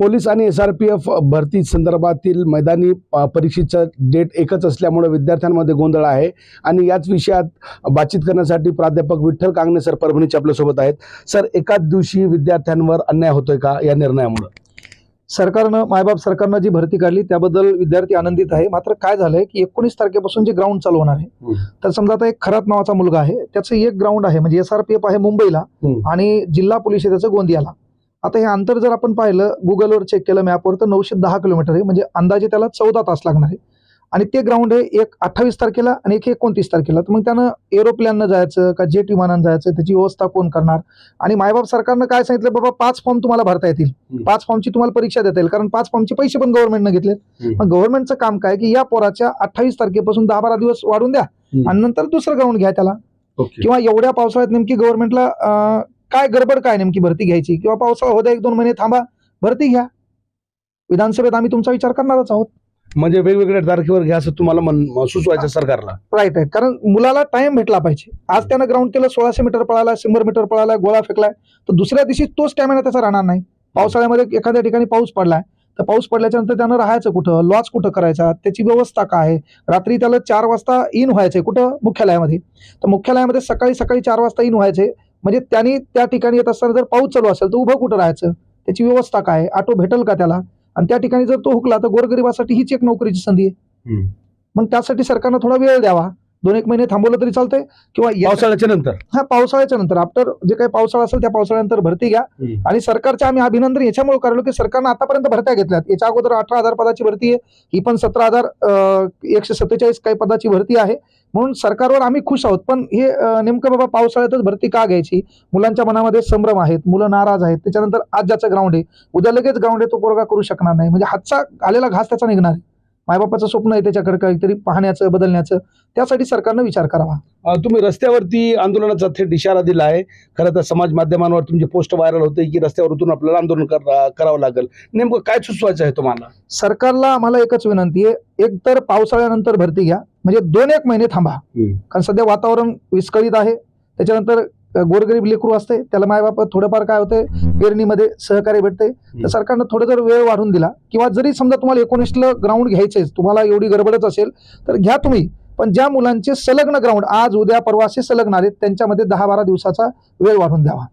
Police आणि SRPF भरती संदर्भातील मैदानी परीक्षेचा डेट एकच असल्यामुळे विद्यार्थ्यांमध्ये गोंधळ आहे आणि याच विषयात बातचीत करण्यासाठी प्राध्यापक विठ्ठल कांगणे सर परभणीचे आपल्यासोबत आहेत. सर, एकाच दिवशी विद्यार्थ्यांवर अन्याय होतोय का या निर्णयामुळे? सरकारनं मायबाप सरकारनं जी भरती काढली त्याबद्दल विद्यार्थी आनंदित आहे. मात्र काय झालंय की 19 तारखेपासून जे ग्राउंड चालू होणार आहे, तर समजा आता एक खरात नावाचा मुलगा आहे, त्याचं एक ग्राउंड आहे म्हणजे SRPF आहे मुंबईला आणि जिल्हा पोलीस आहे त्याचं गोंदियाला. आता हे अंतर जर आपण पाहिलं, गुगलवर चेक केलं मॅपवर, तर 910 किलोमीटर आहे, म्हणजे अंदाजे त्याला 14 तास लागणार आहे. आणि ते ग्राउंड आहे एक 28 तारखेला आणि एक 29 तारखेला. तर मग त्यानं एरोप्लेननं जायचं का जेट विमानानं जायचं, त्याची व्यवस्था कोण करणार? आणि मायबाप सरकारनं काय सांगितलं, बाबा 5 फॉर्म तुम्हाला भरता येतील, 5 फॉर्मची तुम्हाला परीक्षा देता येईल, कारण 5 फॉर्मचे पैसे पण गव्हर्नमेंटनं घेतले. मग गव्हर्नमेंटचं काम काय की या पोराच्या 28 तारखेपासून 10-12 दिवस वाढून द्या आणि नंतर दुसरं ग्राउंड घ्या त्याला. किंवा एवढ्या पावसाळ्यात नेमकी गव्हर्नमेंटला काय गडबड काय नेमकी भरती घ्यायची, किंवा पावसाळा होता 1-2 महिने थांबा, भरती घ्या. विधानसभेत आम्ही तुमचा विचार करणारच आहोत. म्हणजे वेगवेगळ्या तारखेवर घ्या असं तुम्हाला सुचवायचं सरकारला? राईट आहे, कारण मुलाला टाइम भेटला पाहिजे. आज त्यानं ग्राउंड केलं, 1600 मीटर पळाला, 100 मीटर पळाला, गोळा फेकलाय, तर दुसऱ्या दिवशी तो स्टॅमिना त्याचा राहणार नाही. पावसाळ्यामध्ये एखाद्या ठिकाणी पाऊस पडलाय, तर पाऊस पडल्याच्या नंतर त्यानं राहायचं कुठं, लॉज कुठं करायचा, त्याची व्यवस्था काय आहे. रात्री त्याला 4 वाजता इन व्हायचंय कुठं, मुख्यालयामध्ये. तर मुख्यालयामध्ये सकाळी 4 वाजता इन व्हायचंय, म्हणजे त्यांनी त्या ठिकाणी येत असताना जर पाऊस चालू असेल तर उभं कुठं राहायचं, त्याची व्यवस्था काय आहे, ऑटो भेटेल का त्याला. आणि त्या ठिकाणी जर तो हुकला तर गोरगरिबासाठी हीच एक नोकरीची संधी आहे. मग त्यासाठी सरकारनं थोडा वेळ द्यावा, 2-1 महिने थांबवलं तरी चालतंय. किंवा पावसाळ्याच्या नंतर, पावसाळ्याच्या नंतर, आफ्टर जे काही पावसाळा असेल त्या पावसाळ्यानंतर भरती घ्या. आणि सरकारचे आम्ही अभिनंदन याच्यामुळे करलो की सरकारनं आतापर्यंत भरत्या घेतल्यात. याच्या अगोदर 18,000 पदाची भरती आहे, ही पण 17,147 काही पदाची भरती आहे. म्हणून सरकारवर आम्ही खुश आहोत. पण हे नेमकं बाबा पावसाळ्यातच भरती का घ्यायची? मुलांच्या मनामध्ये संभ्रम आहेत, मुलं नाराज आहेत. त्याच्यानंतर आज ज्याचं ग्राउंड आहे, उद्या लगेच ग्राउंड आहे, तो पोरगा करू शकणार नाही. म्हणजे हातचा आलेला घास त्याचा निघणार आहे. मायबापाचं स्वप्न आहे त्याच्याकडे काहीतरी पाहण्याचं, बदलण्याचं. त्यासाठी सरकारनं विचार करावा. तुम्ही रस्त्यावरती आंदोलनाचा थेट इशारा दिला आहे. खरं तर समाज माध्यमांवर तुमची पोस्ट व्हायरल होते की रस्त्यावरतून आपल्याला आंदोलन करावं लागेल. नेमकं काय सुचवायचं आहे तुम्हाला? सरकारला आम्हाला एकच विनंती आहे, एक तर पावसाळ्यानंतर भरती घ्या, म्हणजे 2-1 महिने थांबा. कारण सध्या वातावरण विस्कळीत आहे. त्याच्यानंतर गोरगरीब लेकरू असते, त्याला मायबाप थोडंफार काय होतंय, पेरणीमध्ये सहकार्य भेटते. तर सरकारनं थोडं जर वेळ वाढून दिला, किंवा जरी समजा तुम्हाला 19ला ग्राउंड घ्यायचंय, तुम्हाला एवढी गडबडच असेल तर घ्या तुम्ही. पण ज्या मुलांचे सलग्न ग्राउंड आज उद्या परवा असे सलग्न आहेत, त्यांच्यामध्ये 10-12 दिवसाचा वेळ वाढून द्यावा.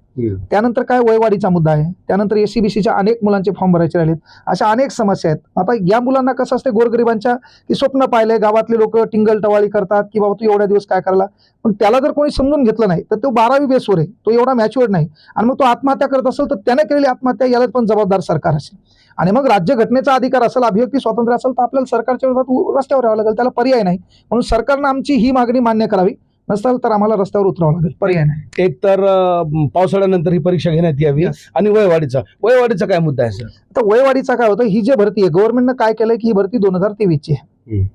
त्यानंतर काय वयवाढीचा मुद्दा आहे, त्यानंतर SCBCच्या अनेक मुलांचे फॉर्म भरायचे राहिलेत, अशा अनेक समस्या आहेत. आता या मुलांना कसं असते गोरगरिबांच्या, की स्वप्न पाहिलंय, गावातले लोक टिंगल टवाळी करतात की बाबा तू एवढ्या दिवस काय करायला. पण त्याला जर कोणी समजून घेतलं नाही तर तो 12वी बेसवर आहे, तो एवढा मॅच्युअर्ड नाही, आणि मग तो आत्महत्या करत असेल तर त्याने केलेली आत्महत्या याला पण जबाबदार सरकार असेल. आणि मग राज्यघटनेचा अधिकार असेल, अभिव्यक्ती स्वातंत्र्य असेल, तर आपल्याला सरकारच्या विरोधात रस्त्यावर यावं लागेल, त्याला पर्याय नाही. म्हणून सरकारनं आमची ही मागणी मान्य करावी, नसेल तर आम्हाला रस्त्यावर उतरावं लागेल, पर्याय नाही. एक तर पावसाळ्यानंतर ही परीक्षा घेण्यात यावी, आणि वयवाढीचा काय मुद्दा आहे सर? तर वयवाढीचा काय होतं, ही जी भरती आहे गव्हर्नमेंटनं काय केलंय की ही भरती 2023ची आहे,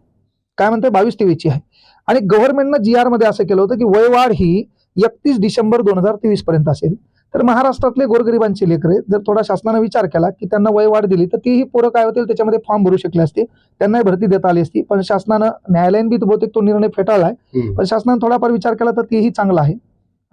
काय म्हणते 22-23ची आहे. आणि गव्हर्नमेंटनं GR मध्ये असं केलं होतं की वयवाढ ही 31 डिसेंबर 2023 पर्यंत असेल. तर महाराष्ट्रातले गोरगरिबांचे लेकरे जर थोडा शासनाने विचार केला की त्यांना वयवाढ दिली तर तीही पोरं काय होतील, त्याच्यामध्ये फॉर्म भरू शकले असते, त्यांनाही भरती देता आली असती. पण शासनानं, न्यायालयाने बी बहुतेक तो निर्णय फेटाळलाय, पण शासनाने थोडाफार विचार केला तर तेही चांगलं आहे.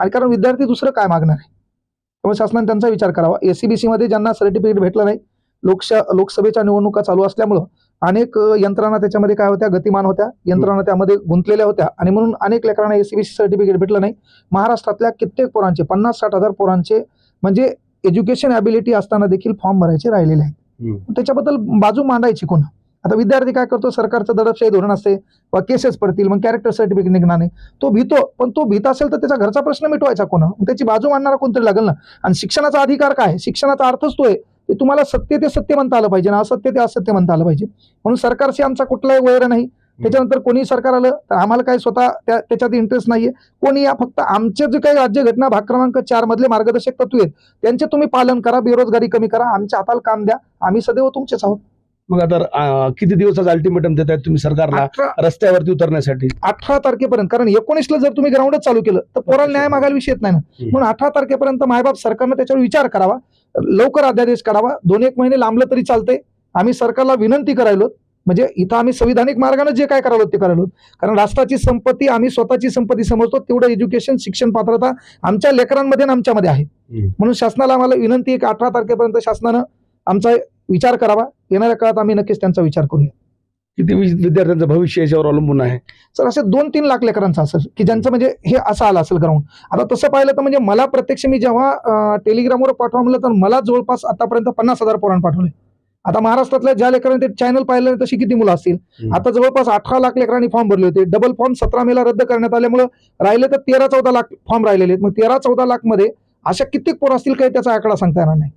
आणि कारण विद्यार्थी दुसरं काय मागणार आहे, त्यामुळे शासनाने त्यांचा विचार करावा. SCBC मध्ये ज्यांना सर्टिफिकेट भेटलं नाही, लोकसभेच्या निवडणुका चालू असल्यामुळं अनेक यंत्रणा त्याच्यामध्ये काय होत्या, गतिमान होत्या, यंत्रणा त्यामध्ये गुंतलेल्या होत्या, आणि म्हणून अनेक लेकरांना SCBC सर्टिफिकेट भेटलं नाही. महाराष्ट्रातल्या कित्येक पोरांचे, 50-60 हजार पोरांचे म्हणजे एज्युकेशन ॲबिलिटी असताना देखील फॉर्म भरायचे राहिलेले आहेत. त्याच्याबद्दल बाजू मांडायची कोण? आता विद्यार्थी काय करतो, सरकारचं दडपशाही धोरण असते, वा केसेस पडतील, मग कॅरेक्टर सर्टिफिकेट निघणार नाही, तो भीतो. पण तो भीत असेल तर त्याचा घरचा प्रश्न मिटवायचा कोण? त्याची बाजू मांडणारा कोणतरी लागेल ना. आणि शिक्षणाचा अधिकार काय? शिक्षणाचा अर्थच तो आहे की तुम्हाला सत्य ते सत्य म्हणता आलं पाहिजे ना, असत्य ते असत्य म्हणता आलं पाहिजे. म्हणून सरकारशी आमचा कुठलाही वैर नाही. त्याच्यानंतर कोणी सरकार आलं तर आम्हाला काही स्वतः त्याच्यात इंटरेस्ट नाहीये. कोणी या फक्त आमचे जे काही राज्यघटना भाग क्रमांक 4 मधले मार्गदर्शक तत्व आहेत त्यांचे तुम्ही पालन करा, बेरोजगारी कमी करा, आमच्या हाताला काम द्या, आम्ही सदैव तुमचेच आहोत. मग आता किती दिवसाचा अल्टिमेटम देत आहेत तुम्ही सरकारला रस्त्यावरती उतरण्यासाठी? 18 तारखेपर्यंत. कारण 19ला जर तुम्ही ग्राउंडच चालू केलं तर पोराला न्याय मागायला विषय येत नाही ना. म्हणून 18 तारखेपर्यंत मायबाप सरकारनं त्याच्यावर विचार करावा, लवकर अध्यादेश काढावा. 2-1 महिने लांबलं तरी चालतंय. आम्ही सरकारला विनंती करायलो, म्हणजे इथं आम्ही संविधानिक मार्गाने जे काय करायलो ते करायलो. कारण राष्ट्राची संपत्ती आम्ही स्वतःची संपत्ती समजतो, तेवढं एज्युकेशन, शिक्षण पात्रता आमच्या लेकरांमध्ये आणि आमच्यामध्ये आहे. म्हणून शासनाला आम्हाला विनंती आहे की 18 तारखेपर्यंत शासनानं आमचा विचार करावा. येणाऱ्या काळात आम्ही नक्कीच त्यांचा विचार करूया. किती विद्यार्थ्यांचं भविष्य याच्यावर अवलंबून आहे? सर असे 2-3 लाख लेकरांचं असेल की ज्यांचं म्हणजे हे असं आलं असेल ग्राउंड. आता तसं पाहिलं तर म्हणजे मला प्रत्यक्ष मी जेव्हा टेलिग्रामवर पाठवा म्हणलं तर मला जवळपास आतापर्यंत 50,000 पोरांना पाठवले. आता महाराष्ट्रातल्या ज्या लेकरांनी ते चॅनल पाहिलं तशी किती मुलं असतील. आता जवळपास 18 लाख लेकरांनी फॉर्म भरले होते. डबल फॉर्म 17 मेला रद्द करण्यात आल्यामुळे राहिले तर 13-14 लाख फॉर्म राहिलेले आहेत. मग 13-14 लाख मध्ये अशा कित्येक पोरं असतील काही त्याचा आकडा सांगता येणार नाही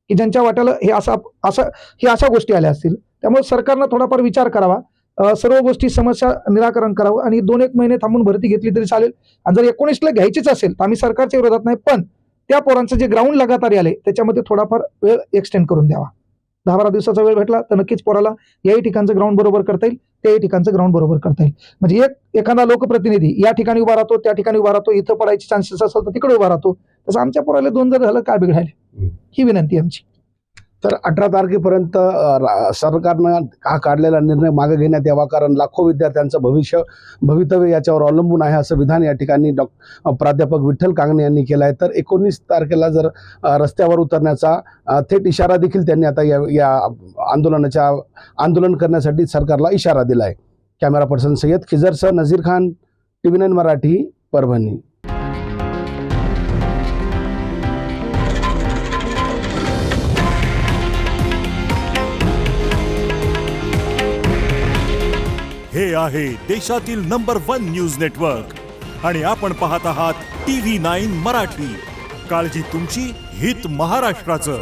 की ज्यांच्या वाट्याला हे अशा गोष्टी आल्या असतील. त्यामुळे सरकारनं थोडाफार विचार करावा. सर्व गोष्टी समस्या निराकरण करावं आणि 2-1 महिने थांबून भरती घेतली तरी चालेल. आणि जर 19ला घ्यायचीच असेल तर आम्ही सरकारच्या विरोधात नाही, पण त्या पोरांचं जे ग्राउंड लगातार आले त्याच्यामध्ये थोडाफार वेळ एक्सटेंड करून द्यावा. 10-12 दिवसाचा वेळ भेटला तर नक्कीच पोराला याही ठिकाणचं ग्राउंड बरोबर करता येईल, त्याही ठिकाणचं ग्राउंड बरोबर करता येईल. म्हणजे एखादा लोकप्रतिनिधी या ठिकाणी उभा राहतो, त्या ठिकाणी उभा राहतो, इथं पडायचे चान्सेस असेल तर तिकडे उभा राहतो. तसं आमच्या पोराला 2 जर झालं काय बिघडायला, ही विनंती आमची. तर 18 तारखेपर्यंत सरकारनं हा काढलेला निर्णय मागे घेण्यात यावा, कारण लाखो विद्यार्थ्यांचं भवितव्य याच्यावर अवलंबून आहे, असं विधान या ठिकाणी प्राध्यापक विठ्ठल कांगणे यांनी केलं आहे. तर 19 तारखेला जर रस्त्यावर उतरण्याचा थेट इशारा देखील त्यांनी आता या आंदोलन करण्यासाठी सरकारला इशारा दिला आहे. कॅमेरा पर्सन सय्यद खिजरसह नझीर खान, TV9 मराठी, परभणी. हे आहे देशातील नंबर 1 न्यूज नेटवर्क आणि आपण पाहत आहात TV9 मराठी. काळजी तुमची, हित महाराष्ट्राचं.